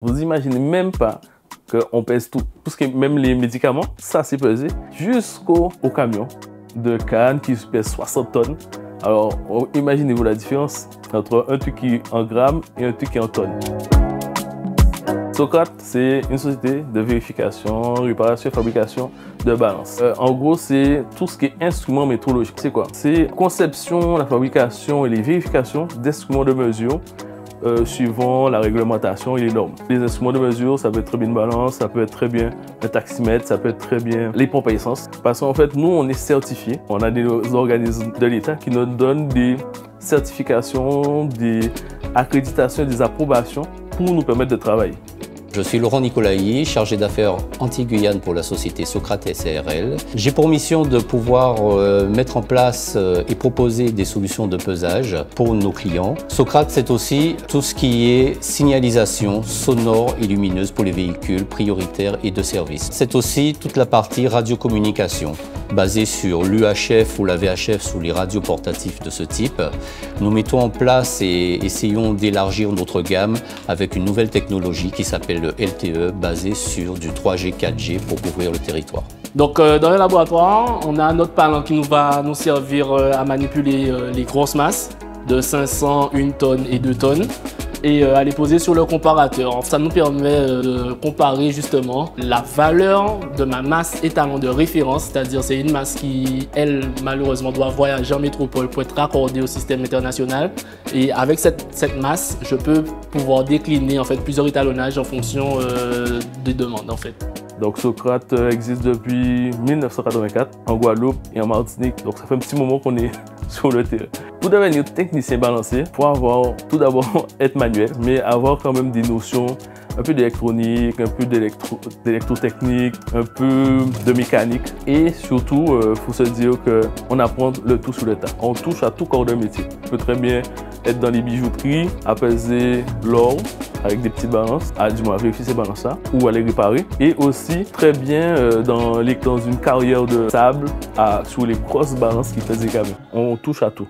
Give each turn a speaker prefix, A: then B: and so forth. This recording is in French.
A: Vous imaginez même pas qu'on pèse tout. Tout ce qui est, même les médicaments, ça c'est pesé jusqu'au camion de canne qui pèse 60 tonnes. Alors, imaginez-vous la différence entre un truc qui est en grammes et un truc qui est en tonnes. Socrate, c'est une société de vérification, réparation et fabrication de balances. En gros, c'est tout ce qui est instrument métrologique. C'est quoi? C'est conception, la fabrication et les vérifications d'instruments de mesure suivant la réglementation et les normes. Les instruments de mesure, ça peut être très bien une balance, ça peut être très bien un taximètre, ça peut être très bien les pompes à essence. Parce qu'en fait, nous, on est certifiés. On a des organismes de l'État qui nous donnent des certifications, des accréditations, des approbations pour nous permettre de travailler.
B: Je suis Laurent Nicolaï, chargé d'affaires anti-Guyane pour la société Socrate SARL. J'ai pour mission de pouvoir mettre en place et proposer des solutions de pesage pour nos clients. Socrate, c'est aussi tout ce qui est signalisation sonore et lumineuse pour les véhicules prioritaires et de service. C'est aussi toute la partie radiocommunication, basée sur l'UHF ou la VHF sous les radios portatifs de ce type. Nous mettons en place et essayons d'élargir notre gamme avec une nouvelle technologie qui s'appelle le LTE, basé sur du 3G, 4G pour couvrir le territoire.
C: Donc dans le laboratoire, on a notre panneau qui va nous servir à manipuler les grosses masses de 500, 1 tonne et 2 tonnes et à les poser sur le comparateur. Ça nous permet de comparer justement la valeur de ma masse étalon de référence, c'est-à-dire c'est une masse qui, elle, malheureusement, doit voyager en métropole pour être raccordée au système international. Et avec cette masse, je peux pouvoir décliner en fait plusieurs étalonnages en fonction des demandes en fait.
A: Donc Socrate existe depuis 1984 en Guadeloupe et en Martinique. Donc ça fait un petit moment qu'on est sur le terrain. Pour devenir technicien balancier, il faut avoir tout d'abord être manuel, mais avoir quand même des notions un peu d'électronique, un peu d'électrotechnique, un peu de mécanique. Et surtout, il faut se dire qu'on apprend le tout sur le tas. On touche à tout corps de métier. On peut très bien être dans les bijouteries, à peser l'or avec des petites balances, à du moins vérifier ces balances-là, ou à les réparer. Et aussi très bien dans une carrière de sable, sur les grosses balances qui pèsent des camions. On touche à tout.